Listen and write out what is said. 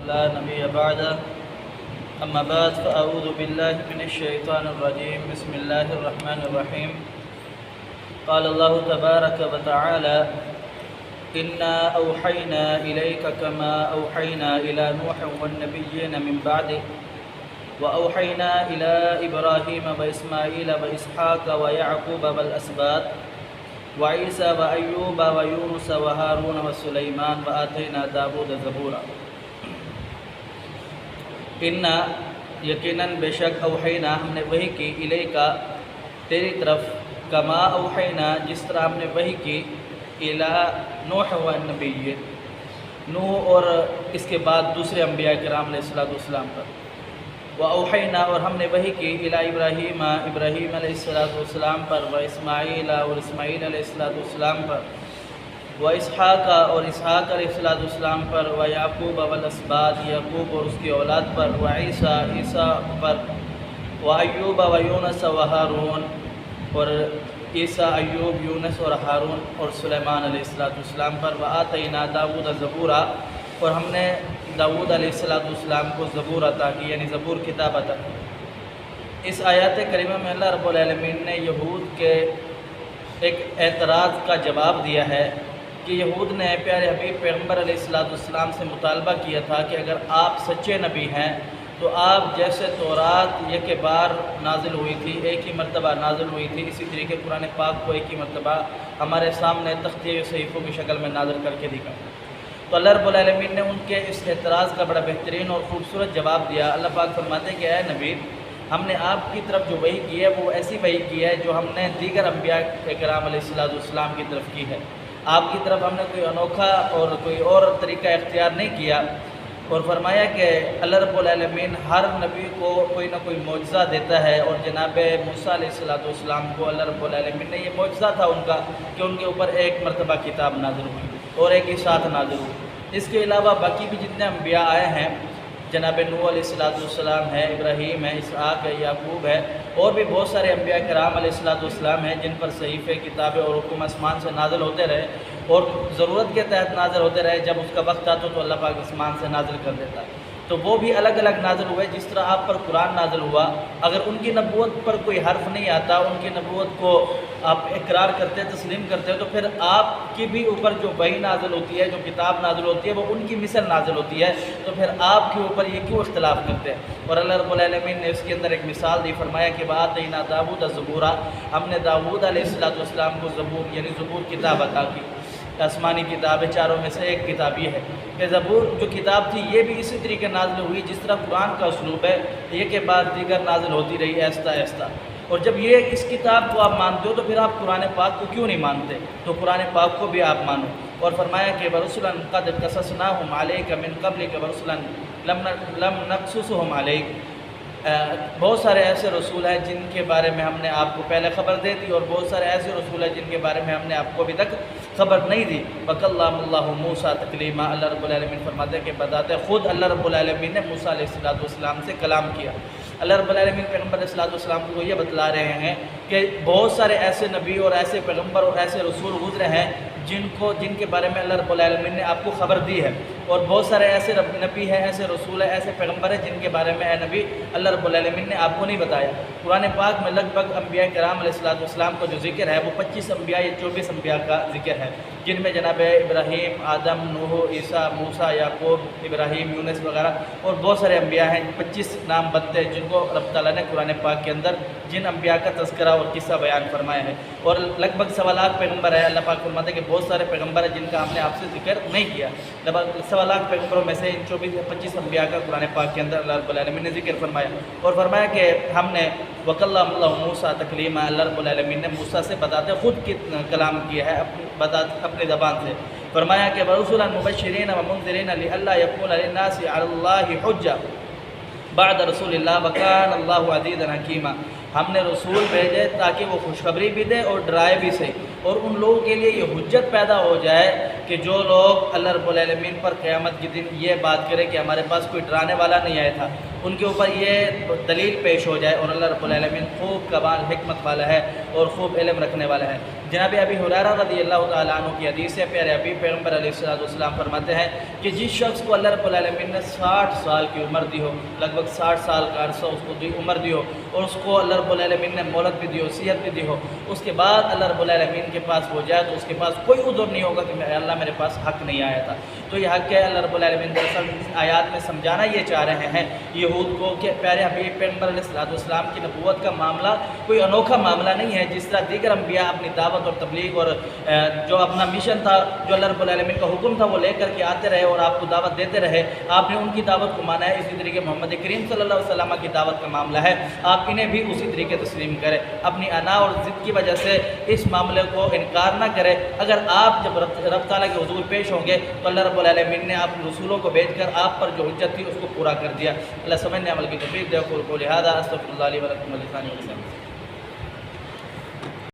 لا نبي بعده. أما بعد فأعوذ بالله من الشيطان الرجيم. بسم الله الرحمن الرحيم. قال الله تبارك وتعالى: إنا أوحينا إليك كما أوحينا إلى نوح والنبيين من بعده وأوحينا إلى إبراهيم وإسماعيل وإسحاق ويعقوب والأسباط وعيسى وأيوب ويونس وهارون وسليمان وآتينا داود زبورا. إنا یقیناً بے شک اوحینا ہم نے وحی کی الیکا تیری طرف، کما اوحینا جس طرح ہم نے وحی کی الی نوح و النبی، نوح اور اس کے بعد دوسرے انبیاء کرام علیہ السلام پر، و اوحینا اور ہم نے وحی کی الی ابراہیم، ابراہیم علیہ السلام پر، و اسماعیل اور اسماعیل علیہ السلام پر، و اسحاق اور اسحاق علیہ السلام پر، و یعقوب والاسباط یعقوب اور اس کی اولاد پر، و عیسیٰ عیسیٰ پر، و ایوب و یونس و ہارون اور عیسیٰ ایوب یونس اور ہارون اور سلیمان علیہ السلام پر، و آتینا داود زبورا اور ہم نے داود علیہ السلام کو زبور عطا کی، یعنی زبور کتاب عطا کی۔ اس آیات کریمہ میں اللہ رب العالمین نے یہود کے ایک اعتراض کا جواب دیا ہے کہ یہود نے پیارے حبیب پیغمبر علیہ السلام سے مطالبہ کیا تھا کہ اگر آپ سچے نبی ہیں تو آپ جیسے تورات یک بار نازل ہوئی تھی، ایک ہی مرتبہ نازل ہوئی تھی، اسی طریقے قرآن پاک کو ایک ہی مرتبہ ہمارے سامنے تختیہ و صحیفوں کی شکل میں نازل کر کے دکھا۔ تو اللہ رب العالمین نے ان کے اس اعتراض کا بڑا بہترین اور خوبصورت جواب دیا۔ اللہ پاک فرماتے ہیں کہ اے نبی، ہم نے آپ کی طرف جو وحی کی ہے وہ ایسی وحی کی ہے جو ہم نے دیگر انبیاء کرام علیہ السلام کی طرف کی ہے۔ آپ کی طرف ہم نے کوئی انوکھا اور کوئی اور طریقہ اختیار نہیں کیا، اور فرمایا کہ اللہ رب العالمین ہر نبی کو کوئی نہ کوئی معجزہ دیتا ہے، اور جناب موسیٰ علیہ السلام کو اللہ رب العالمین نے یہ معجزہ تھا ان کا کہ ان کے اوپر ایک مرتبہ کتاب نازل ہوئی اور ایک ہی ساتھ نازل ہوئی۔ اس کے علاوہ باقی بھی جتنے انبیاء آئے ہیں، جناب نوح علیہ السلام ہے، ابراہیم ہے، اسحاق ہے، یعقوب ہے، اور بھی بہت سارے انبیاء کرام علیہ السلام ہیں جن پر صحیفے، کتابیں اور حکم آسمان سے نازل ہوتے رہے، اور ضرورت کے تحت نازل ہوتے رہے۔ جب اس کا وقت آتا تو اللہ پاک آسمان سے نازل کر دیتا ہے، تو وہ بھی الگ الگ نازل ہوئے۔ جس طرح آپ پر قرآن نازل ہوا، اگر ان کی نبوت پر کوئی حرف نہیں آتا، ان کی نبوت کو آپ اقرار کرتے، تسلیم کرتے ہو، تو پھر آپ کی بھی اوپر جو وحی نازل ہوتی ہے، جو کتاب نازل ہوتی ہے، وہ ان کی مثل نازل ہوتی ہے، تو پھر آپ کے اوپر یہ کیوں اختلاف کرتے ہیں؟ اور اللہ رب العالمین نے اس کے اندر ایک مثال دی، فرمایا کہ وآتینا داود زبورا، ہم نے داود علیہ السلام کو زبور یعنی زبور کتاب عطا کی۔ آسمانی کتابیں چاروں میں سے ایک کتاب یہ ہے کہ زبور جو کتاب تھی یہ بھی اسی طریقے نازل ہوئی جس طرح قرآن کا اسلوب ہے، ایک کے بعد دیگر نازل ہوتی رہی آہستہ آہستہ۔ اور جب یہ اس کتاب کو آپ مانتے ہو تو پھر آپ قرآن پاک کو کیوں نہیں مانتے؟ تو قرآن پاک کو بھی آپ مانو۔ اور فرمایا کہ ورسلا قد قصصناہم علیک من قبلک ورسلا لم نقصصہم علیک، بہت سارے ایسے رسول ہیں جن کے بارے میں ہم نے آپ کو پہلے خبر دے دی، اور بہت سارے ایسے رسول ہیں جن کے بارے میں ہم نے آپ کو ابھی تک خبر نہیں دی۔ وَكَلَّمَ اللَّهُ مُوسَىٰ تَكْلِيمًا، اللہ رب العالمین فرماتے ہیں کہ بتاتے خود اللہ رب العالمین نے موسیٰ علیہ السلام سے کلام کیا۔ اللہ رب العالمین پیغمبر علیہ السلام کو یہ بتلا رہے ہیں کہ بہت سارے ایسے نبی اور ایسے پیغمبر اور ایسے رسول گزرے ہیں جن کے بارے میں اللہ رب العالمین نے آپ کو خبر دی ہے، اور بہت سارے ایسے نبی ہیں، ایسے رسول ہیں، ایسے پیغمبر ہیں جن کے بارے میں اے نبی اللہ رب العالمین نے آپ کو نہیں بتایا۔ قرآن پاک میں لگ بھگ انبیاء کرام علیہ السلام کا جو ذکر ہے وہ 25 انبیاء یا 24 انبیاء کا ذکر ہے، جن میں جناب ابراہیم، آدم، نوح، عیسیٰ، موسیٰ، یعقوب، ابراہیم، یونس وغیرہ اور بہت سارے انبیاء ہیں۔ 25 نام بنتے ہیں جن کو رب تعالیٰ نے قرآن پاک کے اندر جن انبیاء کا تذکرہ اور قصہ بیان فرمایا ہے، اور لگ بھگ 1.25 لاکھ پیغمبر ہے۔ اللہ پاک فرماتے ہیں کہ بہت سارے پیغمبر ہیں جن کا ہم نے آپ سے ذکر نہیں کیا۔ لگ بھگ 1.25 لاکھ پیغمبروں میں سے ان 25 انبیاء کا قرآن پاک کے اندر اللہ رب العالمین نے ذکر فرمایا، اور فرمایا کہ ہم نے وَكَلَّمَ اللَّهُ مُوسَىٰ تَكْلِيمًا، اللہ رب العالمین نے موسیٰ سے بتاتے خود کلام کیا ہے اپنی زبان سے۔ فرمایا کہ وَرُسُلًا مُبَشِّرِينَ وَمُنذِرِينَ لِئَلَّا يَكُونَ لِلنَّاسِ عَلَى اللَّهِ حُجَّةٌ بعد رسول اللہ وَكَانَ اللَّهُ عَزِيزًا حَكِيمًا، ہم نے رسول بھیجے تاکہ وہ خوشخبری بھی دے اور ڈرائے بھی صحیح، اور ان لوگوں کے لیے یہ حجت پیدا ہو جائے کہ جو لوگ اللہ رب العالمین پر قیامت کے دن یہ بات کرے کہ ہمارے پاس کوئی ڈرانے والا نہیں آیا تھا، ان کے اوپر یہ دلیل پیش ہو جائے، اور اللہ رب العالمین خوب کمال حکمت والا ہے اور خوب علم رکھنے والا ہے۔ جناب ابی ہریرہ رضی اللہ تعالیٰ عنہ کی حدیث ہے، پیارے حبیب پیغمبر علیہ السلام فرماتے ہیں کہ جس شخص کو اللہ رب العالمین نے 60 سال کی عمر دی ہو، لگ بھگ 60 سال کا عرصہ اس کو عمر دی ہو، اور اس کو اللہ رب العالمین نے مہلت بھی دی ہو، صحت بھی دی ہو، اس کے بعد اللہ رب العالمین کے پاس ہو جائے تو اس کے پاس کوئی عذر نہیں ہوگا کہ اللہ میرے پاس حق نہیں آیا تھا۔ تو یہ حق ہے اللہ رب العالمین دراصل اس آیات میں سمجھانا یہ چاہ رہے ہیں یہود کو کہ پیارے حبیب پیغمبر علیہ السلام کی نبوت کا معاملہ کوئی انوکھا معاملہ نہیں ہے۔ جس طرح دیگر انبیاء اپنی دعوت اور تبلیغ اور جو اپنا مشن تھا، جو اللہ رب العالمین کا حکم تھا، وہ لے کر کے آتے رہے اور آپ کو دعوت دیتے رہے، آپ نے ان کی دعوت کو مانا ہے، اسی طریقے محمد کریم صلی اللہ علیہ وسلم کی دعوت کا معاملہ ہے، آپ انہیں بھی اسی طریقے تسلیم کریں، اپنی انا اور ضد کی وجہ سے اس معاملے کو انکار نہ کریں۔ اگر آپ جب رب تعالیٰ کے حضور پیش ہوں گے تو اللہ رب العالمین نے آپ رسولوں کو بھیج کر آپ پر جو حجت تھی اس کو پورا کر دیا۔ اللہ سمجھنے عمل کی توفیق دے۔ قول قولی ھذا استغفر اللہ لی ولکم ولسائر المسلمین۔